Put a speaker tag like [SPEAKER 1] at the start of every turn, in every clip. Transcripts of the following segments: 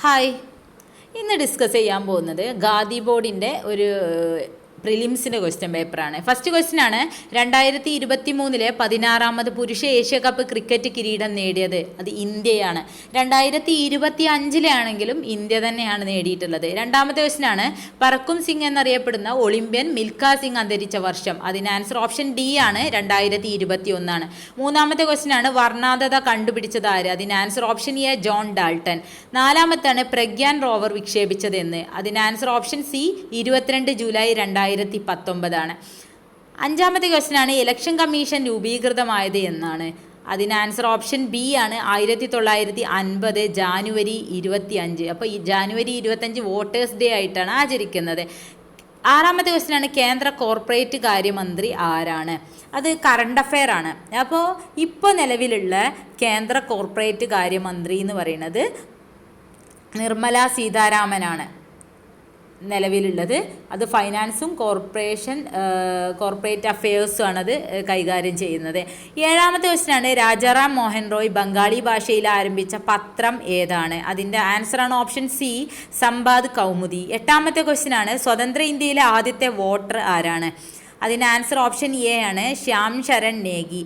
[SPEAKER 1] Hi. ഇന്ന് discuss ചെയ്യാൻ പോകുന്നത് ഖാദി ബോർഡിൻ്റെ ഒരു പ്രിലിംസിൻ്റെ ക്വസ്റ്റ്യൻ പേപ്പറാണ്. ഫസ്റ്റ് ക്വസ്റ്റ്യൻ ആണ്, 2023 16ാമത് പുരുഷ ഏഷ്യ കപ്പ് ക്രിക്കറ്റ് കിരീടം നേടിയത് അത് ഇന്ത്യയാണ്. 2025 ആണെങ്കിലും ഇന്ത്യ തന്നെയാണ് നേടിയിട്ടുള്ളത്. രണ്ടാമത്തെ ക്വസ്റ്റ്യൻ ആണ്, പറക്കും സിംഗ് എന്നറിയപ്പെടുന്ന ഒളിമ്പ്യൻ മിൽഖ സിംഗ് അന്തരിച്ച വർഷം. അതിന് ആൻസർ ഓപ്ഷൻ ഡി ആണ്, 2021 ആണ്. മൂന്നാമത്തെ ക്വസ്റ്റ്യൻ ആണ്, വർണ്ണാതത കണ്ടുപിടിച്ചത് ആര്? അതിന് answer option A John Dalton. നാലാമത്താണ്, പ്രഗ്യാൻ റോവർ വിക്ഷേപിച്ചത് എന്ന്. അതിന് ആൻസർ ഓപ്ഷൻ സി 22 ജൂലൈ 2019 ആണ്. അഞ്ചാമത്തെ ക്വസ്റ്റ്യൻ ആണ്, ഇലക്ഷൻ കമ്മീഷൻ രൂപീകൃതമായത് എന്നാണ്. അതിന് ആൻസർ ഓപ്ഷൻ ബി ആണ്, 1950 ജാനുവരി 25. അപ്പോൾ ഈ ജാനുവരി 25 വോട്ടേഴ്സ് ഡേ ആയിട്ടാണ് ആചരിക്കുന്നത്. ആറാമത്തെ ക്വസ്റ്റ്യൻ ആണ്, കേന്ദ്ര കോർപ്പറേറ്റ് കാര്യമന്ത്രി ആരാണ്? അത് കറണ്ട് അഫെയർ ആണ്. അപ്പോൾ ഇപ്പോൾ നിലവിലുള്ള കേന്ദ്ര കോർപ്പറേറ്റ് കാര്യമന്ത്രി എന്ന് പറയുന്നത് നിർമ്മല സീതാരാമനാണ് നിലവിലുള്ളത്. അത് ഫൈനാൻസും കോർപ്പറേറ്റ് അഫെയേഴ്സും ആണത് കൈകാര്യം ചെയ്യുന്നത്. ഏഴാമത്തെ ക്വസ്റ്റ്യനാണ്, രാജാറാം മോഹൻ റോയ് ബംഗാളി ഭാഷയിൽ ആരംഭിച്ച പത്രം ഏതാണ്? അതിൻ്റെ ആൻസറാണ് ഓപ്ഷൻ സി സംബാദ് കൗമുദി. എട്ടാമത്തെ ക്വസ്റ്റ്യനാണ്, സ്വതന്ത്ര ഇന്ത്യയിലെ ആദ്യത്തെ വോട്ടർ ആരാണ്? അതിൻ്റെ ആൻസർ ഓപ്ഷൻ എ ആണ്, ശ്യാം ശരൺ നേഗി.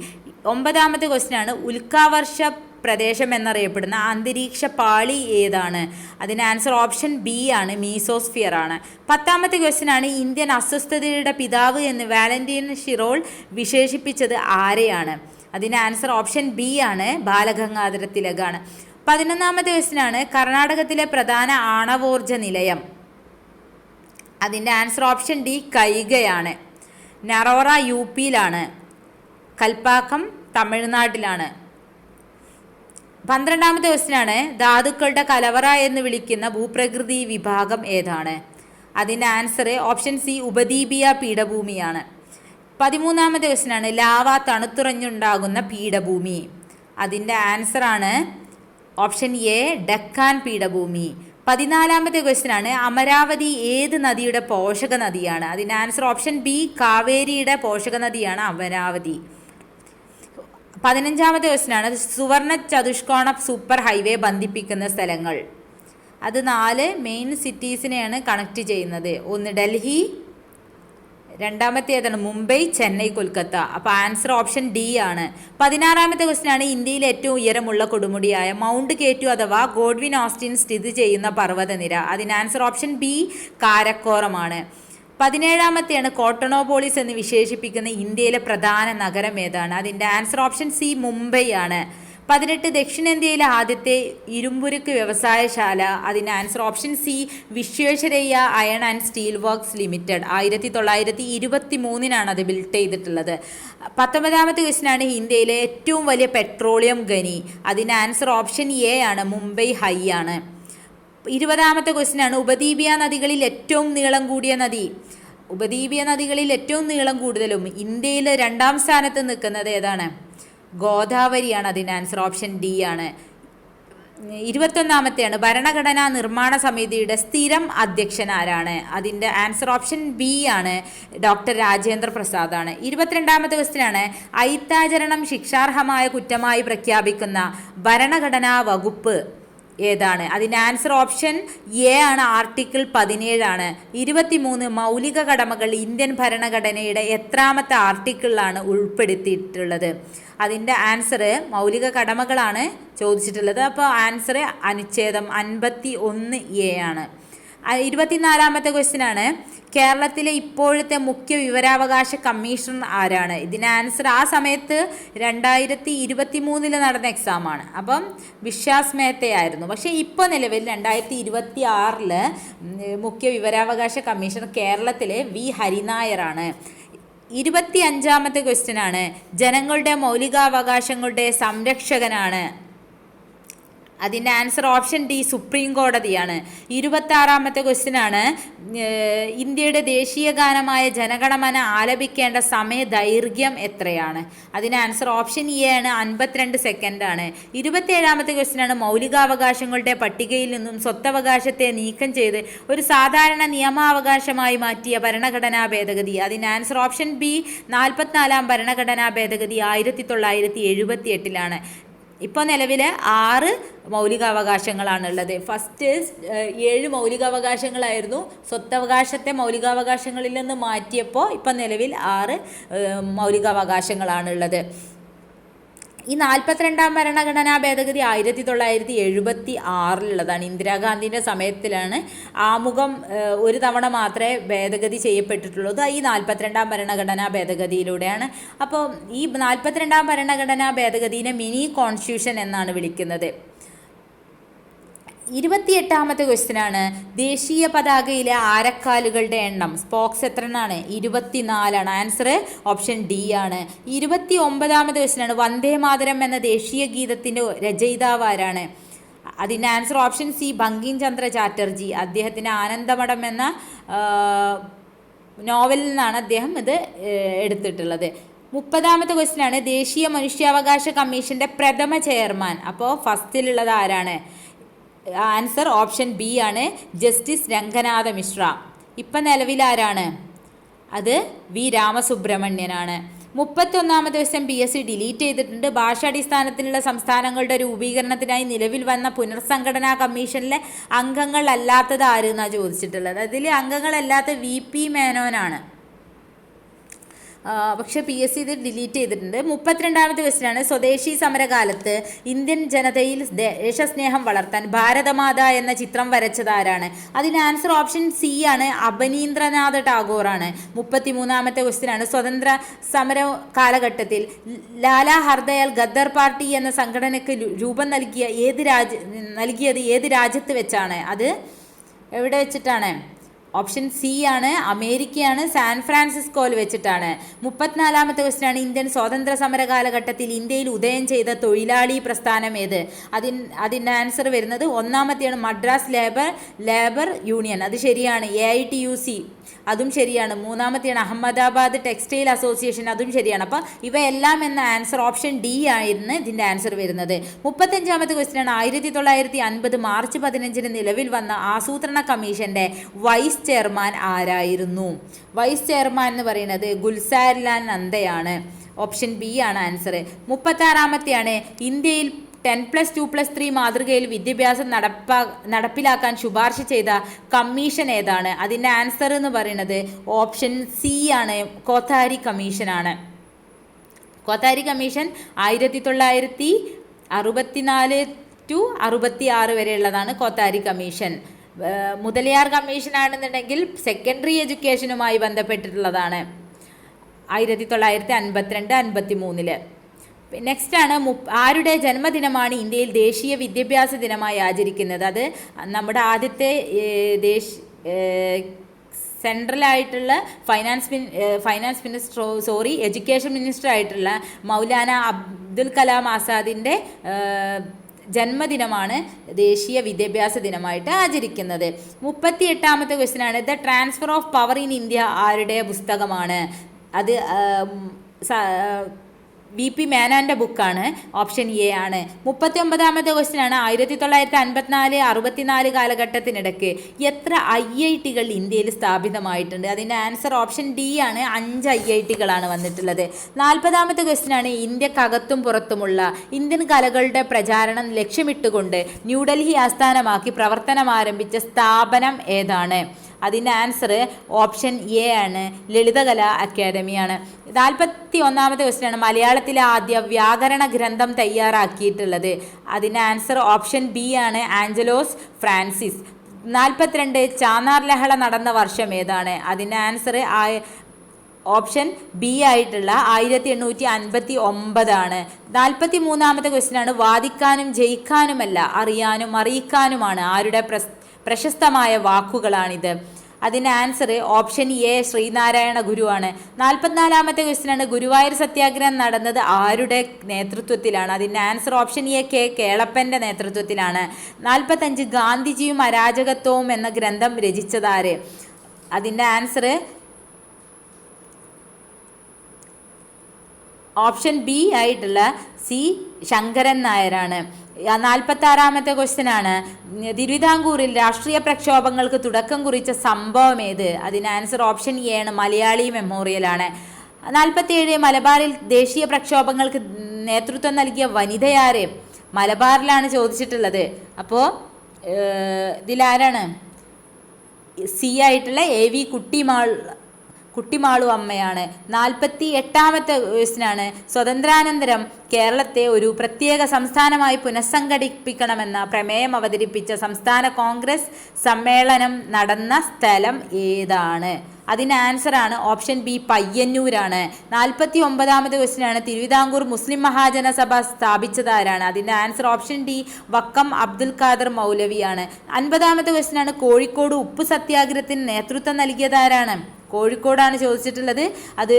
[SPEAKER 1] ഒമ്പതാമത്തെ ക്വസ്റ്റ്യനാണ്, ഉൽക്കാവർഷ പ്രദേശം എന്നറിയപ്പെടുന്ന അന്തരീക്ഷ പാളി ഏതാണ്? അതിന് ആൻസർ ഓപ്ഷൻ ബി ആണ്, മീസോസ്ഫിയർ ആണ്. പത്താമത്തെ ക്വസ്റ്റ്യൻ ആണ്, ഇന്ത്യൻ അസ്വസ്ഥതയുടെ പിതാവ് എന്ന് വാലന്റീൻ ഷിറോൾ വിശേഷിപ്പിച്ചത് ആരെയാണ്? അതിന് ആൻസർ ഓപ്ഷൻ ബി ആണ്, ബാലഗംഗാധര തിലകാണ്. 11ാമത്തെ ക്വസ്റ്റ്യൻ ആണ്, കർണാടകത്തിലെ പ്രധാന ആണവോർജ നിലയം. അതിൻ്റെ ആൻസർ ഓപ്ഷൻ ഡി കൈഗയാണ്. നറോറ UP-യിലാണ്. കൽപ്പാക്കം തമിഴ്നാട്ടിലാണ്. 12ാമത്തെ ക്വസ്റ്റ്യനാണ്, ധാതുക്കളുടെ കലവറ എന്ന് വിളിക്കുന്ന ഭൂപ്രകൃതി വിഭാഗം ഏതാണ്? അതിൻ്റെ ആൻസർ ഓപ്ഷൻ സി ഉപദ്വീപീയ പീഠഭൂമിയാണ്. 13ാമത്തെ ക്വസ്റ്റ്യനാണ്, ലാവ തണുത്തുറഞ്ഞുണ്ടാകുന്ന പീഠഭൂമി. അതിൻ്റെ ആൻസറാണ് ഓപ്ഷൻ എ ഡക്കാൻ പീഠഭൂമി. 14ാമത്തെ ക്വസ്റ്റ്യനാണ്, അമരാവതി ഏത് നദിയുടെ പോഷക നദിയാണ്? അതിൻ്റെ ആൻസർ ഓപ്ഷൻ ബി കാവേരിയുടെ പോഷക നദിയാണ് അമരാവതി. 15ാമത്തെ ക്വസ്റ്റ്യനാണ്, സുവർണ ചതുഷ്കോണ സൂപ്പർ ഹൈവേ ബന്ധിപ്പിക്കുന്ന സ്ഥലങ്ങൾ. അത് 4 മെയിൻ സിറ്റീസിനെയാണ് കണക്ട് ചെയ്യുന്നത്. ഒന്ന് ഡൽഹി, രണ്ടാമത്തെ ഏതാണ്? മുംബൈ, ചെന്നൈ, കൊൽക്കത്ത. അപ്പോൾ ആൻസർ ഓപ്ഷൻ ഡി ആണ്. 16ാമത്തെ ക്വസ്റ്റ്യനാണ്, ഇന്ത്യയിലെ ഏറ്റവും ഉയരമുള്ള കൊടുമുടിയായ മൗണ്ട് കേറ്റു അഥവാ ഗോഡ്വിൻ ഓസ്റ്റിൻ സ്ഥിതി ചെയ്യുന്ന പർവ്വതനിര. അതിന് ആൻസർ ഓപ്ഷൻ ബി കാരക്കോറമാണ്. 17ാമത്തെയാണ്, കോട്ടണോപോളിസ് എന്ന് വിശേഷിപ്പിക്കുന്ന ഇന്ത്യയിലെ പ്രധാന നഗരം ഏതാണ്? അതിൻ്റെ ആൻസർ ഓപ്ഷൻ സി മുംബൈ ആണ്. 18 ദക്ഷിണേന്ത്യയിലെ ആദ്യത്തെ ഇരുമ്പുരുക്ക് വ്യവസായശാല. അതിൻ്റെ answer option C Visvesvaraya iron and steel works limited. 1923 അത് ബിൽഡ് ചെയ്തിട്ടുള്ളത്. 19ാമത്തെ ക്വസ്റ്റ്യനാണ്, ഇന്ത്യയിലെ ഏറ്റവും വലിയ പെട്രോളിയം ഖനി. അതിൻ്റെ ആൻസർ ഓപ്ഷൻ എ ആണ്, മുംബൈ ഹൈ ആണ്. 20ാമത്തെ ക്വസ്റ്റ്യനാണ്, ഉപദ്വീപീയ നദികളിൽ ഏറ്റവും നീളം കൂടിയ നദി. ഉപദ്വീപീയ നദികളിൽ ഏറ്റവും നീളം കൂടുതലും ഇന്ത്യയിൽ 2ാം സ്ഥാനത്ത് നിൽക്കുന്നത് ഏതാണ്? ഗോദാവരിയാണ്. അതിൻ്റെ ആൻസർ ഓപ്ഷൻ ഡി ആണ്. 21ാമത്തെയാണ്, ഭരണഘടനാ നിർമ്മാണ സമിതിയുടെ സ്ഥിരം അധ്യക്ഷൻ ആരാണ്? അതിൻ്റെ ആൻസർ ഓപ്ഷൻ ബി ആണ്, ഡോക്ടർ രാജേന്ദ്ര പ്രസാദ് ആണ്. 22ാമത്തെ ക്വസ്റ്റ്യനാണ്, അയിത്താചരണം ശിക്ഷാർഹമായ കുറ്റമായി പ്രഖ്യാപിക്കുന്ന ഭരണഘടനാ വകുപ്പ് ഏതാണ്? അതിൻ്റെ ആൻസർ ഓപ്ഷൻ എ ആണ്, ആർട്ടിക്കിൾ 17 ആണ്. 23 മൗലിക കടമകൾ ഇന്ത്യൻ ഭരണഘടനയുടെ എത്രാമത്തെ ആർട്ടിക്കിളിലാണ് ഉൾപ്പെടുത്തിയിട്ടുള്ളത്? അതിൻ്റെ ആൻസർ മൗലിക കടമകളാണ് ചോദിച്ചിട്ടുള്ളത്. അപ്പോൾ ആൻസർ അനുച്ഛേദം 51A ആണ്. 24ാമത്തെ ക്വസ്റ്റ്യനാണ്, കേരളത്തിലെ ഇപ്പോഴത്തെ മുഖ്യ വിവരാവകാശ കമ്മീഷണർ ആരാണ്? ഇതിന് ആൻസർ ആ സമയത്ത് 2023 നടന്ന എക്സാമാണ്. അപ്പം വിശ്വാസ് മേത്തയായിരുന്നു. പക്ഷേ ഇപ്പോൾ നിലവിൽ 2026 മുഖ്യ വിവരാവകാശ കമ്മീഷണർ കേരളത്തിലെ വി ഹരിനായരാണ്. 25ാമത്തെ ക്വസ്റ്റ്യനാണ്, ജനങ്ങളുടെ മൗലികാവകാശങ്ങളുടെ സംരക്ഷകനാണ്. അതിൻ്റെ ആൻസർ ഓപ്ഷൻ ഡി സുപ്രീം കോടതിയാണ്. 26ാമത്തെ ക്വസ്റ്റ്യനാണ്, ഇന്ത്യയുടെ ദേശീയ ഗാനമായ ജനഗണമന ആലപിക്കേണ്ട സമയ ദൈർഘ്യം എത്രയാണ്? അതിന് ആൻസർ ഓപ്ഷൻ എ ആണ്, 52 സെക്കൻഡാണ്. 27ാമത്തെ ക്വസ്റ്റ്യനാണ്, മൗലികാവകാശങ്ങളുടെ പട്ടികയിൽ നിന്നും സ്വത്തവകാശത്തെ നീക്കം ചെയ്ത് ഒരു സാധാരണ നിയമാവകാശമായി മാറ്റിയ ഭരണഘടനാ ഭേദഗതി. അതിന് ആൻസർ ഓപ്ഷൻ ബി 44ാം ഭരണഘടനാ ഭേദഗതി 1978 ഇപ്പോൾ നിലവിൽ 6 മൗലികാവകാശങ്ങളാണുള്ളത്. ഫസ്റ്റ് 7 മൗലികാവകാശങ്ങളായിരുന്നു. സ്വത്തവകാശത്തെ മൗലികാവകാശങ്ങളിൽ നിന്ന് മാറ്റിയപ്പോൾ ഇപ്പം നിലവിൽ 6 മൗലികാവകാശങ്ങളാണുള്ളത്. ഈ 42ാം ഭരണഘടനാ ഭേദഗതി 1976 ഇന്ദിരാഗാന്ധിൻ്റെ സമയത്തിലാണ്. ആമുഖം ഒരു തവണ മാത്രമേ ഭേദഗതി ചെയ്യപ്പെട്ടിട്ടുള്ളത് ഈ 42ാം ഭരണഘടനാ ഭേദഗതിയിലൂടെയാണ്. അപ്പോൾ ഈ 42ാം ഭരണഘടനാ ഭേദഗതിനെ മിനി കോൺസ്റ്റിറ്റ്യൂഷൻ എന്നാണ് വിളിക്കുന്നത്. 28ാമത്തെ ക്വസ്റ്റ്യനാണ്, ദേശീയ പതാകയിലെ ആരക്കാലുകളുടെ എണ്ണം സ്പോക്സ് എത്ര എണ്ണമാണ്? 24ആണ്. ആൻസർ ഓപ്ഷൻ ഡി ആണ്. 29ാമത്തെ ക്വസ്റ്റ്യനാണ്, വന്ദേ മാതരം എന്ന ദേശീയ ഗീതത്തിൻ്റെ രചയിതാവ് ആരാണ്? അതിൻ്റെ answer option C Bankim Chandra Chatterjee. അദ്ദേഹത്തിൻ്റെ ആനന്ദമഠം എന്ന നോവലിൽ നിന്നാണ് അദ്ദേഹം ഇത് എടുത്തിട്ടുള്ളത്. 30ാമത്തെ ക്വസ്റ്റ്യനാണ്, ദേശീയ മനുഷ്യാവകാശ കമ്മീഷൻ്റെ പ്രഥമ ചെയർമാൻ. അപ്പോൾ ഫസ്റ്റിലുള്ളത് ആരാണ്? ആൻസർ ഓപ്ഷൻ ബി ആണ്, ജസ്റ്റിസ് രംഗനാഥ മിശ്ര. ഇപ്പം നിലവിലാരാണ്? അത് വി രാമസുബ്രഹ്മണ്യനാണ്. 31ാമത്തെ ദിവസം PSC ഡിലീറ്റ് ചെയ്തിട്ടുണ്ട്. ഭാഷാടിസ്ഥാനത്തിലുള്ള സംസ്ഥാനങ്ങളുടെ രൂപീകരണത്തിനായി നിലവിൽ വന്ന പുനർസംഘടനാ കമ്മീഷനിലെ അംഗങ്ങളല്ലാത്തത് ആരെന്നാണ് ചോദിച്ചിട്ടുള്ളത്. അതിൽ അംഗങ്ങളല്ലാത്ത VP മേനോനാണ്. പക്ഷേ PSC ഇത് ഡിലീറ്റ് ചെയ്തിട്ടുണ്ട്. 32ാമത്തെ ക്വസ്റ്റ്യനാണ്, സ്വദേശി സമരകാലത്ത് ഇന്ത്യൻ ജനതയിൽ ദേശസ്നേഹം വളർത്താൻ ഭാരതമാത എന്ന ചിത്രം വരച്ചത് ആരാണ്? അതിന് ആൻസർ ഓപ്ഷൻ സി ആണ്, അബനീന്ദ്രനാഥ് ടാഗോറാണ്. 33ാമത്തെ ക്വസ്റ്റ്യനാണ്, സ്വതന്ത്ര സമര കാലഘട്ടത്തിൽ ലാലാ ഹർദയാൽ ഗദ്ദർ പാർട്ടി എന്ന സംഘടനയ്ക്ക് രൂപം നൽകിയത് ഏത് രാജ്യത്ത് വെച്ചാണ്? അത് എവിടെ വെച്ചിട്ടാണ്? ഓപ്ഷൻ സി ആണ്, അമേരിക്കയാണ്, സാൻ ഫ്രാൻസിസ്കോയിൽ വെച്ചിട്ടാണ്. 34ാമത്തെ ക്വസ്റ്റ്യനാണ്, ഇന്ത്യൻ സ്വാതന്ത്ര്യ സമര കാലഘട്ടത്തിൽ ഇന്ത്യയിൽ ഉദയം ചെയ്ത തൊഴിലാളി പ്രസ്ഥാനം ഏത്? അതിൻ്റെ ആൻസർ വരുന്നത് ഒന്നാമത്തെയാണ്, മദ്രാസ് ലേബർ യൂണിയൻ. അത് ശരിയാണ്. AITUC അതും ശരിയാണ്. 3ാമത്തെയാണ് അഹമ്മദാബാദ് ടെക്സ്റ്റൈൽ അസോസിയേഷൻ. അതും ശരിയാണ്. അപ്പോൾ ഇവയെല്ലാം എന്ന ആൻസർ ഓപ്ഷൻ ഡി ആയിരുന്നു ഇതിൻ്റെ ആൻസർ വരുന്നത്. 35ാമത്തെ ക്വസ്റ്റ്യനാണ്, 1950 മാർച്ച് 15 നിലവിൽ വന്ന ആസൂത്രണ കമ്മീഷൻ്റെ വൈസ് ചെയർമാൻ ആരായിരുന്നു? വൈസ് ചെയർമാൻ എന്ന് പറയുന്നത് ഗുൽസാരിലാൽ നന്ദയാണ്. ഓപ്ഷൻ ബി ആണ് ആൻസർ. 36ാമത്തെയാണ്, ഇന്ത്യയിൽ 10+2+3 മാതൃകയിൽ വിദ്യാഭ്യാസം നടപ്പിലാക്കാൻ ശുപാർശ ചെയ്ത കമ്മീഷൻ ഏതാണ്? അതിൻ്റെ ആൻസർ എന്ന് പറയുന്നത് ഓപ്ഷൻ സി ആണ്, കോത്താരി കമ്മീഷനാണ്. കോത്താരി കമ്മീഷൻ 1964 to 66 വരെയുള്ളതാണ് കോത്താരി കമ്മീഷൻ. മുതലിയാർ കമ്മീഷൻ ആണെന്നുണ്ടെങ്കിൽ സെക്കൻഡറി എഡ്യൂക്കേഷനുമായി ബന്ധപ്പെട്ടിട്ടുള്ളതാണ്, 1952-53. നെക്സ്റ്റ് ആണ്, ആരുടെ ജന്മദിനമാണ് ഇന്ത്യയിൽ ദേശീയ വിദ്യാഭ്യാസ ദിനമായി ആചരിക്കുന്നത്? അത് നമ്മുടെ ആദ്യത്തെ സെൻട്രലായിട്ടുള്ള എഡ്യൂക്കേഷൻ മിനിസ്റ്റർ ആയിട്ടുള്ള മൗലാന അബ്ദുൽ കലാം ആസാദിൻ്റെ ജന്മദിനമാണ് ദേശീയ വിദ്യാഭ്യാസ ദിനമായിട്ട് ആചരിക്കുന്നത്. 38ാമത്തെ ക്വസ്റ്റ്യനാണ്, the transfer of power in India ആരുടെ പുസ്തകമാണ്? അത് VP മേനോൻ്റെ ബുക്കാണ്. ഓപ്ഷൻ എ ആണ്. 39ാമത്തെ ക്വസ്റ്റ്യനാണ്, 1954-64 കാലഘട്ടത്തിനിടയ്ക്ക് എത്ര IITകൾ ഇന്ത്യയിൽ സ്ഥാപിതമായിട്ടുണ്ട്? അതിൻ്റെ ആൻസർ ഓപ്ഷൻ ഡി ആണ്, 5 IITകളാണ് വന്നിട്ടുള്ളത്. 40ാമത്തെ ക്വസ്റ്റ്യനാണ്, ഇന്ത്യക്കകത്തും പുറത്തുമുള്ള ഇന്ത്യൻ കലകളുടെ പ്രചാരണം ലക്ഷ്യമിട്ടുകൊണ്ട് ന്യൂഡൽഹി ആസ്ഥാനമാക്കി പ്രവർത്തനം ആരംഭിച്ച സ്ഥാപനം ഏതാണ്? അതിൻ്റെ ആൻസർ ഓപ്ഷൻ എ ആണ്, ലളിതകലാ അക്കാദമിയാണ്. 41ാമത്തെ ക്വസ്റ്റ്യനാണ്, മലയാളത്തിലെ ആദ്യ വ്യാകരണ ഗ്രന്ഥം തയ്യാറാക്കിയിട്ടുള്ളത്? അതിൻ്റെ ആൻസർ ഓപ്ഷൻ ബി ആണ്, ആഞ്ചലോസ് ഫ്രാൻസിസ്. 42 ചാന്നാർ ലഹള നടന്ന വർഷം ഏതാണ്? അതിൻ്റെ ആൻസർ ഓപ്ഷൻ ബി ആയിട്ടുള്ള 1859 ആണ്. 43ാമത്തെ ക്വസ്റ്റ്യനാണ്, വാദിക്കാനും ജയിക്കാനുമല്ല അറിയാനും അറിയിക്കാനുമാണ് ആരുടെ പ്രശസ്തമായ വാക്കുകളാണിത്? അതിൻ്റെ ആൻസർ ഓപ്ഷൻ എ ശ്രീനാരായണ ഗുരുവാണ്. 44ാമത്തെ ക്വസ്റ്റ്യനാണ്, ഗുരുവായൂർ സത്യാഗ്രഹം നടന്നത് ആരുടെ നേതൃത്വത്തിലാണ്? അതിൻ്റെ ആൻസർ ഓപ്ഷൻ എ കേളപ്പൻ്റെ നേതൃത്വത്തിലാണ്. 45 ഗാന്ധിജിയും അരാജകത്വവും എന്ന ഗ്രന്ഥം രചിച്ചതാര്? അതിൻ്റെ ആൻസർ ഓപ്ഷൻ ബി ആയിട്ടുള്ള സി ശങ്കരൻ നായരാണ്. 46ാമത്തെ ക്വസ്റ്റ്യനാണ്, തിരുവിതാംകൂറിൽ രാഷ്ട്രീയ പ്രക്ഷോഭങ്ങൾക്ക് തുടക്കം കുറിച്ച സംഭവം ഏത്? അതിന് ആൻസർ ഓപ്ഷൻ എ ആണ്, മലയാളി മെമ്മോറിയലാണ്. 47 മലബാറിൽ ദേശീയ പ്രക്ഷോഭങ്ങൾക്ക് നേതൃത്വം നൽകിയ വനിതയാര്? മലബാറിലാണ് ചോദിച്ചിട്ടുള്ളത്. അപ്പോൾ ഇതിലാരാണ്? സി ആയിട്ടുള്ള AV കുട്ടിമാളു അമ്മയാണ്. 48ാമത്തെ ക്വസ്റ്റ്യനാണ്, സ്വതന്ത്രാനന്തരം കേരളത്തെ ഒരു പ്രത്യേക സംസ്ഥാനമായി പുനഃസംഘടിപ്പിക്കണമെന്ന പ്രമേയം അവതരിപ്പിച്ച സംസ്ഥാന കോൺഗ്രസ് സമ്മേളനം നടന്ന സ്ഥലം ഏതാണ്? അതിന് ആൻസറാണ് ഓപ്ഷൻ ബി, പയ്യന്നൂരാണ്. 49ാമത്തെ ക്വസ്റ്റ്യനാണ്, തിരുവിതാംകൂർ മുസ്ലിം മഹാജനസഭ സ്ഥാപിച്ചതാരാണ്? അതിൻ്റെ answer option D, Vakkom Abdul Khader മൗലവിയാണ്. 50ാമത്തെ ക്വസ്റ്റ്യനാണ്, കോഴിക്കോട് ഉപ്പ് സത്യാഗ്രഹത്തിന് നേതൃത്വം നൽകിയതാരാണ്? കോഴിക്കോടാണ് ചോദിച്ചിട്ടുള്ളത്. അത്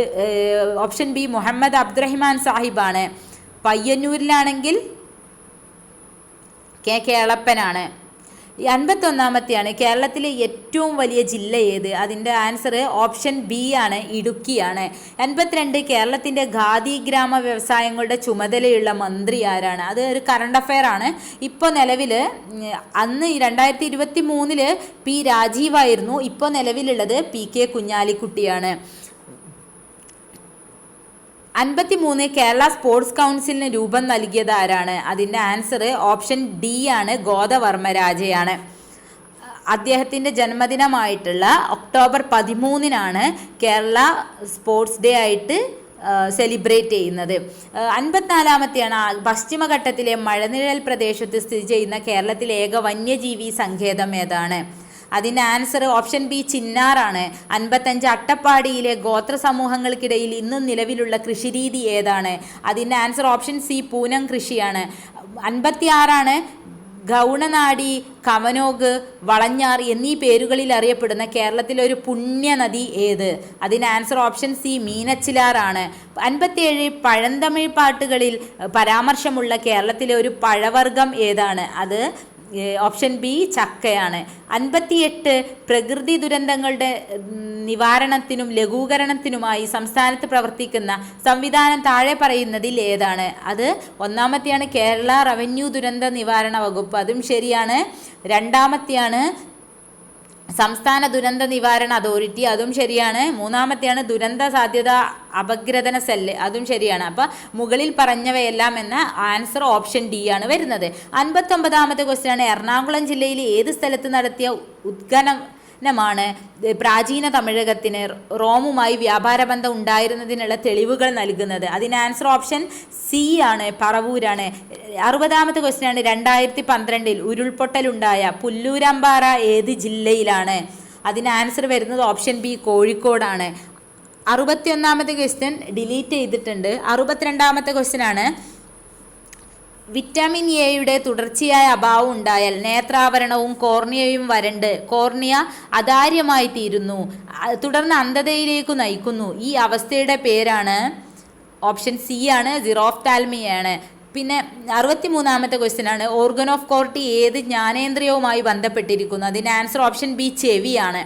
[SPEAKER 1] ഓപ്ഷൻ ബി, മുഹമ്മദ് അബ്ദുറഹിമാൻ സാഹിബാണ്. പയ്യന്നൂരിലാണെങ്കിൽ കേളപ്പനാണ്. 51ാമത്തെയാണ്, കേരളത്തിലെ ഏറ്റവും വലിയ ജില്ല ഏത്? അതിൻ്റെ ആൻസർ ഓപ്ഷൻ ബി ആണ്, ഇടുക്കിയാണ്. 82, കേരളത്തിൻ്റെ ഖാദി ഗ്രാമ വ്യവസായങ്ങളുടെ ചുമതലയുള്ള മന്ത്രി ആരാണ്? അത് ഒരു കറണ്ട് അഫെയർ ആണ്. ഇപ്പോൾ നിലവിൽ, അന്ന് 2023 പി രാജീവായിരുന്നു. ഇപ്പോൾ നിലവിലുള്ളത് PK കുഞ്ഞാലിക്കുട്ടിയാണ്. 53, കേരള സ്പോർട്സ് കൗൺസിലിന് രൂപം നൽകിയത് ആരാണ്? അതിൻ്റെ ആൻസർ ഓപ്ഷൻ ഡി ആണ്, ഗോദവർമ്മരാജയാണ്. അദ്ദേഹത്തിൻ്റെ ജന്മദിനമായിട്ടുള്ള ഒക്ടോബർ 13 കേരള സ്പോർട്സ് ഡേ ആയിട്ട് സെലിബ്രേറ്റ് ചെയ്യുന്നത്. 54ാമത്തെയാണ്, പശ്ചിമഘട്ടത്തിലെ മഴനിഴൽ പ്രദേശത്ത് സ്ഥിതി ചെയ്യുന്ന കേരളത്തിലെ ഏക വന്യജീവി സങ്കേതം ഏതാണ്? അതിൻ്റെ ആൻസർ ഓപ്ഷൻ ബി, ചിന്നാറാണ്. 55, അട്ടപ്പാടിയിലെ ഗോത്ര സമൂഹങ്ങൾക്കിടയിൽ ഇന്നും നിലവിലുള്ള കൃഷിരീതി ഏതാണ്? അതിൻ്റെ ആൻസർ ഓപ്ഷൻ സി, പൂനം കൃഷിയാണ്. 56, ഗൗണനാടി, കമനോഗ്, വളഞ്ഞാർ എന്നീ പേരുകളിൽ അറിയപ്പെടുന്ന കേരളത്തിലെ ഒരു പുണ്യനദി ഏത്? അതിന് ആൻസർ ഓപ്ഷൻ സി, മീനച്ചിലാറാണ്. 57, പഴന്തമിഴ് പാട്ടുകളിൽ പരാമർശമുള്ള കേരളത്തിലെ ഒരു പഴവർഗ്ഗം ഏതാണ്? അത് ഓപ്ഷൻ ബി, ചക്കയാണ്. 58, പ്രകൃതി ദുരന്തങ്ങളുടെ നിവാരണത്തിനും ലഘൂകരണത്തിനുമായി സംസ്ഥാനത്ത് പ്രവർത്തിക്കുന്ന സംവിധാനം താഴെ പറയുന്നതിൽ ഏതാണ്? അത് ഒന്നാമത്തെയാണ്, കേരള റവന്യൂ ദുരന്ത നിവാരണ വകുപ്പ്. അതും ശരിയാണ്. 2ാമത്തെയാണ്, സംസ്ഥാന ദുരന്ത നിവാരണ അതോറിറ്റി. അതും ശരിയാണ്. 3ാമത്തെയാണ്, ദുരന്ത സാധ്യത അപഗ്രഥന സെല്ല്. അതും ശരിയാണ്. അപ്പോൾ മുകളിൽ പറഞ്ഞവയെല്ലാം എന്ന ആൻസർ ഓപ്ഷൻ ഡി ആണ് വരുന്നത്. 59ാമത്തെ ക്വസ്റ്റ്യനാണ്, എറണാകുളം ജില്ലയിൽ ഏത് സ്ഥലത്ത് നടത്തിയ ഉദ്ഖനനമാണ് പ്രാചീന തമിഴകത്തിന് റോമുമായി വ്യാപാരബന്ധം ഉണ്ടായിരുന്നതിനുള്ള തെളിവുകൾ നൽകുന്നത്? അതിന് ആൻസർ ഓപ്ഷൻ സി ആണ്, പറവൂരാണ്. 60ാമത്തെ ക്വസ്റ്റ്യനാണ്, 2012 ഉരുൾപൊട്ടലുണ്ടായ പുല്ലൂരമ്പാറ ഏത് ജില്ലയിലാണ്? അതിന് ആൻസർ വരുന്നത് ഓപ്ഷൻ ബി, കോഴിക്കോടാണ്. 61ാമത്തെ ക്വസ്റ്റ്യൻ ഡിലീറ്റ് ചെയ്തിട്ടുണ്ട്. 62ാമത്തെ ക്വസ്റ്റ്യനാണ്, വിറ്റാമിൻ എയുടെ തുടർച്ചയായ അഭാവം ഉണ്ടായാൽ നേത്രാവരണവും കോർണിയയും വരണ്ട് കോർണിയ അതാര്യമായി തീരുന്നു, തുടർന്ന് അന്ധതയിലേക്ക് നയിക്കുന്നു. ഈ അവസ്ഥയുടെ പേരാണ്? ഓപ്ഷൻ സി ആണ്, സിറോഫ്താൽമിയാണ്. പിന്നെ 63ാമത്തെ ക്വസ്റ്റ്യനാണ്, ഓർഗൻ ഓഫ് കോർട്ടി ഏത് ജ്ഞാനേന്ദ്രിയവുമായി ബന്ധപ്പെട്ടിരിക്കുന്നു? അതിൻ്റെ ആൻസർ ഓപ്ഷൻ ബി, ചെവിയാണ്.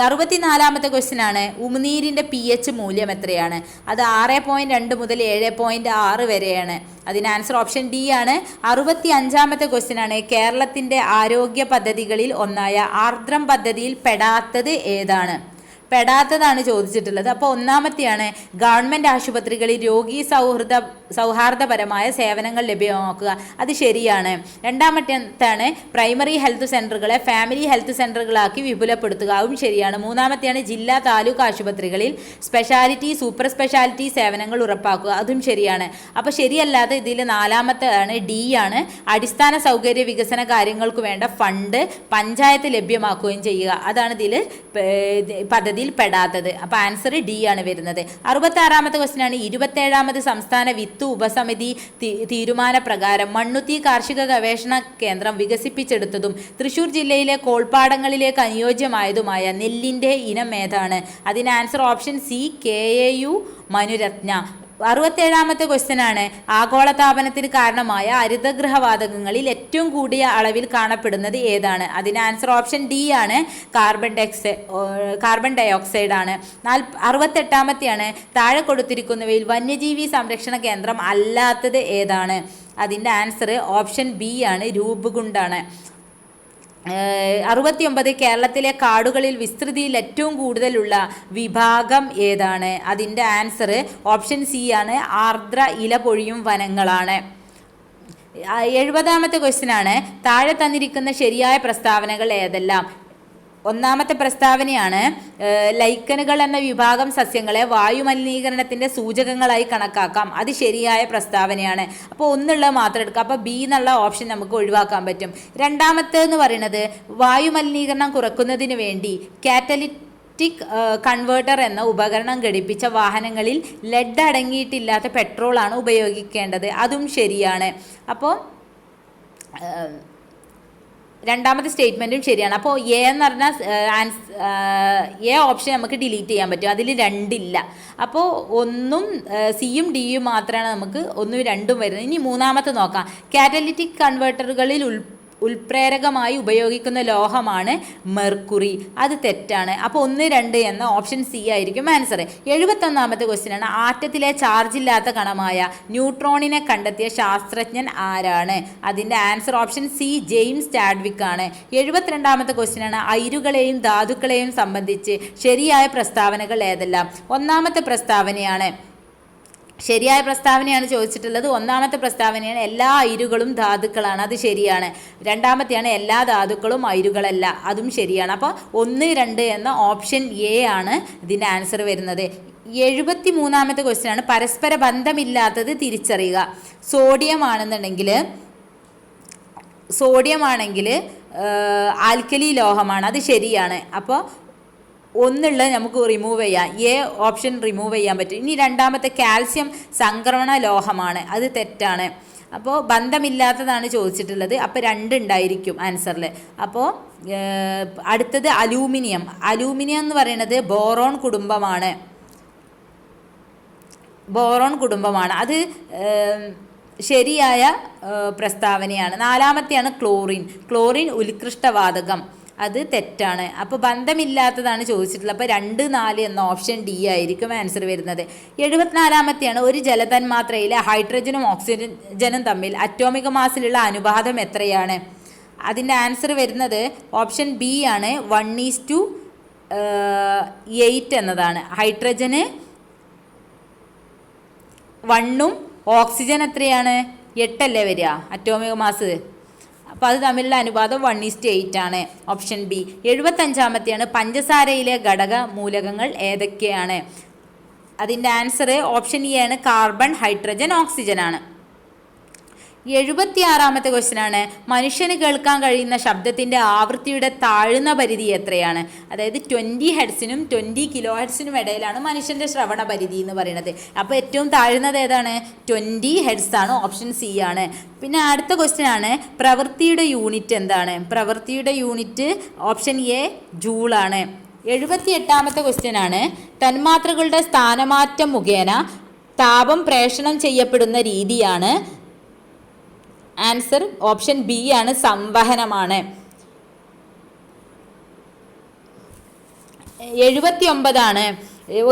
[SPEAKER 1] 64ാമത്തെ ക്വസ്റ്റ്യനാണ്, ഉമിനീരിൻ്റെ pH മൂല്യം എത്രയാണ്? അത് 6.2 മുതൽ 7.6 വരെയാണ്. അതിന് ആൻസർ ഓപ്ഷൻ ഡി ആണ്. 65ാമത്തെ ക്വസ്റ്റ്യനാണ്, കേരളത്തിൻ്റെ ആരോഗ്യ പദ്ധതികളിൽ ഒന്നായ ആർദ്രം പദ്ധതിയിൽ പെടാത്തത് ഏതാണ്? പെടാത്തതാണ് ചോദിച്ചിട്ടുള്ളത്. അപ്പോൾ ഒന്നാമത്തെയാണ്, ഗവൺമെൻറ് ആശുപത്രികളിൽ രോഗി സൗഹാർദ്ദപരമായ സേവനങ്ങൾ ലഭ്യമാക്കുക. അത് ശരിയാണ്. 2ാമത്തെയാണ്, പ്രൈമറി ഹെൽത്ത് സെൻ്ററുകളെ ഫാമിലി ഹെൽത്ത് സെൻ്ററുകളാക്കി വിപുലപ്പെടുത്തുക. അതും ശരിയാണ്. 3ാമത്തെയാണ്, ജില്ലാ താലൂക്ക് ആശുപത്രികളിൽ സ്പെഷ്യാലിറ്റി സൂപ്പർ സ്പെഷ്യാലിറ്റി സേവനങ്ങൾ ഉറപ്പാക്കുക. അതും ശരിയാണ്. അപ്പോൾ ശരിയല്ലാതെ ഇതിൽ 4ാമത്തെയാണ്, ഡി ആണ്, അടിസ്ഥാന സൗകര്യ വികസന കാര്യങ്ങൾക്ക് വേണ്ട ഫണ്ട് പഞ്ചായത്ത് ലഭ്യമാക്കുകയും ചെയ്യുക. അതാണ് ഇതിൽ പദ്ധതി പെടാത്തത്. അപ്പോൾ ആൻസർ ഡി ആണ് വരുന്നത്. 66ാമത്തെ ക്വസ്റ്റ്യനാണ്, 27ാമത് സംസ്ഥാന വിത്ത് ഉപസമിതി തീരുമാനപ്രകാരം മണ്ണുത്തി കാർഷിക ഗവേഷണ കേന്ദ്രം വികസിപ്പിച്ചെടുത്തതും തൃശ്ശൂർ ജില്ലയിലെ കോൾപ്പാടങ്ങളിലേക്ക് അനുയോജ്യമായതുമായ നെല്ലിൻ്റെ ഇനം ഏതാണ്? അതിന് answer option C, KAU Manuratna. 67ാമത്തെ ക്വസ്റ്റ്യനാണ്, ആഗോളതാപനത്തിന് കാരണമായ ഹരിതഗൃഹവാതകങ്ങളിൽ ഏറ്റവും കൂടിയ അളവിൽ കാണപ്പെടുന്നത് ഏതാണ്? അതിന് ആൻസർ ഓപ്ഷൻ ഡി ആണ്, കാർബൺ ഡയോക്സൈഡ് ആണ്. 68ാമത്തെയാണ്, താഴെ കൊടുത്തിരിക്കുന്നവയിൽ വന്യജീവി സംരക്ഷണ കേന്ദ്രം അല്ലാത്തത് ഏതാണ്? അതിൻ്റെ ആൻസർ ഓപ്ഷൻ ബി ആണ്, രൂപകുണ്ടാണ്. 69, കേരളത്തിലെ കാടുകളിൽ വിസ്തൃതിയിൽ ഏറ്റവും കൂടുതലുള്ള വിഭാഗം ഏതാണ്? അതിൻ്റെ ആൻസർ ഓപ്ഷൻ സി ആണ്, ആർദ്ര ഇല പൊഴിയും വനങ്ങളാണ്. 70ാമത്തെ ക്വസ്റ്റ്യനാണ് താഴെ തന്നിരിക്കുന്ന ശരിയായ പ്രസ്താവനകൾ ഏതെല്ലാം. ഒന്നാമത്തെ പ്രസ്താവനയാണ് ലൈക്കനുകൾ എന്ന വിഭാഗം സസ്യങ്ങളെ വായുമലിനീകരണത്തിൻ്റെ സൂചകങ്ങളായി കണക്കാക്കാം. അത് ശരിയായ പ്രസ്താവനയാണ്. അപ്പോൾ ഒന്നുള്ളത് മാത്രം എടുക്കാം. അപ്പോൾ ബി എന്നുള്ള ഓപ്ഷൻ നമുക്ക് ഒഴിവാക്കാൻ പറ്റും. രണ്ടാമത്തേന്ന് പറയുന്നത് വായുമലിനീകരണം കുറയ്ക്കുന്നതിന് വേണ്ടി കാറ്റലിറ്റിക് കൺവേർട്ടർ എന്ന ഉപകരണം ഘടിപ്പിച്ച വാഹനങ്ങളിൽ ലെഡ് അടങ്ങിയിട്ടില്ലാത്ത പെട്രോളാണ് ഉപയോഗിക്കേണ്ടത്. അതും ശരിയാണ്. അപ്പോൾ രണ്ടാമത്തെ സ്റ്റേറ്റ്മെൻറ്റും ശരിയാണ്. അപ്പോൾ എ എന്ന് പറഞ്ഞാൽ എ ഓപ്ഷൻ നമുക്ക് ഡിലീറ്റ് ചെയ്യാൻ പറ്റും. അതിൽ രണ്ടില്ല. അപ്പോൾ ഒന്നും സിയും ഡിയും മാത്രമാണ് നമുക്ക് ഒന്നും രണ്ടും വരുന്നത്. ഇനി മൂന്നാമത്തെ നോക്കാം. കാറ്റലിറ്റിക് കൺവേർട്ടറുകളിൽ ഉൽപ്രേരകമായി ഉപയോഗിക്കുന്ന ലോഹമാണ് മെർക്കുറി. അത് തെറ്റാണ്. അപ്പോൾ 1, 2 എന്ന ഓപ്ഷൻ സി ആയിരിക്കും ആൻസർ. 71ാമത്തെ ക്വസ്റ്റ്യനാണ് ആറ്റത്തിലെ ചാർജ് ഇല്ലാത്ത കണമായ ന്യൂട്രോണിനെ കണ്ടെത്തിയ ശാസ്ത്രജ്ഞൻ ആരാണ്. അതിൻ്റെ answer option C James Chadwick ആണ്. 72ാമത്തെ ക്വസ്റ്റ്യനാണ് അയിരുകളെയും ധാതുക്കളെയും സംബന്ധിച്ച് ശരിയായ പ്രസ്താവനകൾ ഏതെല്ലാം. ഒന്നാമത്തെ പ്രസ്താവനയാണ് ശരിയായ പ്രസ്താവനയാണ് ചോദിച്ചിട്ടുള്ളത്. ഒന്നാമത്തെ പ്രസ്താവനയാണ് എല്ലാ അയിരുകളും ധാതുക്കളാണ്. അത് ശരിയാണ്. രണ്ടാമത്തെയാണ് എല്ലാ ധാതുക്കളും അയിരുകളല്ല. അതും ശരിയാണ്. അപ്പോൾ 1, 2 എന്ന ഓപ്ഷൻ എ ആണ് ഇതിൻ്റെ ആൻസർ വരുന്നത്. 73ാമത്തെ ക്വസ്റ്റ്യനാണ് പരസ്പര ബന്ധമില്ലാത്തത് തിരിച്ചറിയുക. സോഡിയം ആണെങ്കിൽ ആൽക്കലി ലോഹമാണ്. അത് ശരിയാണ്. അപ്പോൾ ഒന്നുള്ളത് നമുക്ക് റിമൂവ് ചെയ്യാം. എ ഓപ്ഷൻ റിമൂവ് ചെയ്യാൻ പറ്റും. ഇനി രണ്ടാമത്തെ കാൽസ്യം സംക്രമണ ലോഹമാണ്. അത് തെറ്റാണ്. അപ്പോൾ ബന്ധമില്ലാത്തതാണ് ചോദിച്ചിട്ടുള്ളത്. അപ്പോൾ 2 ഉണ്ടായിരിക്കും ആൻസറിൽ. അപ്പോൾ അടുത്തത് അലൂമിനിയം എന്ന് പറയുന്നത് ബോറോൺ കുടുംബമാണ്. അത് ശരിയായ പ്രസ്താവനയാണ്. 4ാമത്തെയാണ് ക്ലോറിൻ ഉത്കൃഷ്ടവാതകം. അത് തെറ്റാണ്. അപ്പോൾ ബന്ധമില്ലാത്തതാണ് ചോദിച്ചിട്ടുള്ളത്. അപ്പോൾ 2, 4 എന്ന ഓപ്ഷൻ ഡി ആയിരിക്കും ആൻസർ വരുന്നത്. 74ാമത്തെയാണ് ഒരു ജലതന്മാത്രയിലെ ഹൈഡ്രജനും ഓക്സിജനും തമ്മിൽ അറ്റോമിക മാസിലുള്ള അനുപാതം എത്രയാണ്. അതിൻ്റെ ആൻസർ വരുന്നത് ഓപ്ഷൻ ബി ആണ് 1:8 എന്നതാണ്. ഹൈഡ്രജന് 1ഉം ഓക്സിജൻ എത്രയാണ് 8 അല്ലേ വരിക അറ്റോമിക മാസ്. അപ്പോൾ അത് തമ്മിലുള്ള അനുപാതം 1:8 ആണ്. Option B. 75ാമത്തെയാണ് പഞ്ചസാരയിലെ ഘടക മൂലകങ്ങൾ ഏതൊക്കെയാണ്. അതിൻ്റെ ആൻസർ ഓപ്ഷൻ എ ആണ് കാർബൺ, ഹൈഡ്രജൻ, ഓക്സിജൻ ആണ്. 76ാമത്തെ ക്വസ്റ്റ്യനാണ് മനുഷ്യന് കേൾക്കാൻ കഴിയുന്ന ശബ്ദത്തിൻ്റെ ആവൃത്തിയുടെ താഴ്ന്ന പരിധി എത്രയാണ്. അതായത് 20 ഹെർട്സിനും 20 കിലോ ഹെർട്സിനും ഇടയിലാണ് മനുഷ്യൻ്റെ ശ്രവണ പരിധി എന്ന് പറയുന്നത്. അപ്പോൾ ഏറ്റവും താഴ്ന്നത് ഏതാണ് 20 ഹെർട്സ് ആണ്. ഓപ്ഷൻ സി ആണ്. പിന്നെ അടുത്ത ക്വസ്റ്റ്യനാണ് പ്രവൃത്തിയുടെ യൂണിറ്റ് എന്താണ്. പ്രവൃത്തിയുടെ യൂണിറ്റ് ഓപ്ഷൻ എ ജൂളാണ്. 78ാമത്തെ ക്വസ്റ്റ്യനാണ് തന്മാത്രകളുടെ സ്ഥാനമാറ്റം മുഖേന താപം പ്രേഷണം ചെയ്യപ്പെടുന്ന രീതിയാണ്. ആൻസർ ഓപ്ഷൻ ബി ആണ് സംവഹനമാണ്. 79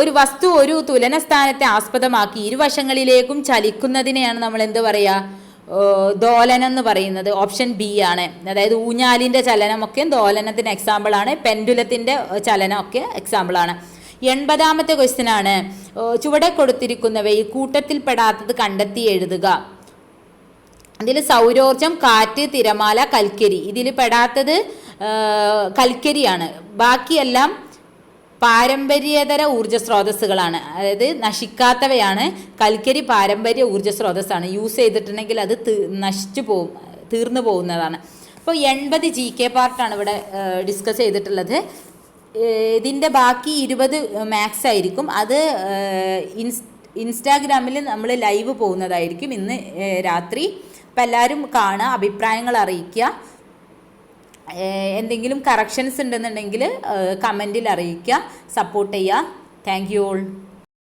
[SPEAKER 1] ഒരു വസ്തു ഒരു തുലന സ്ഥാനത്തെ ആസ്പദമാക്കി ഇരുവശങ്ങളിലേക്കും ചലിക്കുന്നതിനെയാണ് നമ്മൾ എന്ത് പറയുക ദോലനം എന്ന് പറയുന്നത്. ഓപ്ഷൻ ബി ആണ്. അതായത് ഊഞ്ഞാലിൻ്റെ ചലനമൊക്കെ ദോലനത്തിന് എക്സാമ്പിളാണ്. പെൻഡുലത്തിൻ്റെ ചലനമൊക്കെ എക്സാമ്പിളാണ്. 80ാമത്തെ ക്വസ്റ്റ്യനാണ് ചുവടെ കൊടുത്തിരിക്കുന്നവയിൽ കൂട്ടത്തിൽപ്പെടാത്തത് കണ്ടെത്തി എഴുതുക. ഇതിൽ സൗരോർജം, കാറ്റ്, തിരമാല, കൽക്കരി. ഇതിൽ പെടാത്തത് കൽക്കരിയാണ്. ബാക്കിയെല്ലാം പാരമ്പര്യേതര ഊർജ്ജ സ്രോതസ്സുകളാണ്. അതായത് നശിക്കാത്തവയാണ്. കൽക്കരി പാരമ്പര്യ ഊർജ്ജ സ്രോതസ്സാണ്. യൂസ് ചെയ്തിട്ടുണ്ടെങ്കിൽ അത് തീർന്നു പോകുന്നതാണ്. അപ്പോൾ 80 GK പാർട്ടാണ് ഇവിടെ ഡിസ്കസ് ചെയ്തിട്ടുള്ളത്. ഇതിൻ്റെ ബാക്കി 20 മാത്സ് ആയിരിക്കും. അത് ഇൻസ്റ്റാഗ്രാമിൽ നമ്മൾ ലൈവ് പോകുന്നതായിരിക്കും ഇന്ന് രാത്രി. അപ്പോൾ എല്ലാവരും കാണുക, അഭിപ്രായങ്ങൾ അറിയിക്കുക. എന്തെങ്കിലും കറക്ഷൻസ് ഉണ്ടെന്നുണ്ടെങ്കിൽ കമൻറ്റിൽ അറിയിക്കുക. സപ്പോർട്ട് ചെയ്യുക. Thank you all.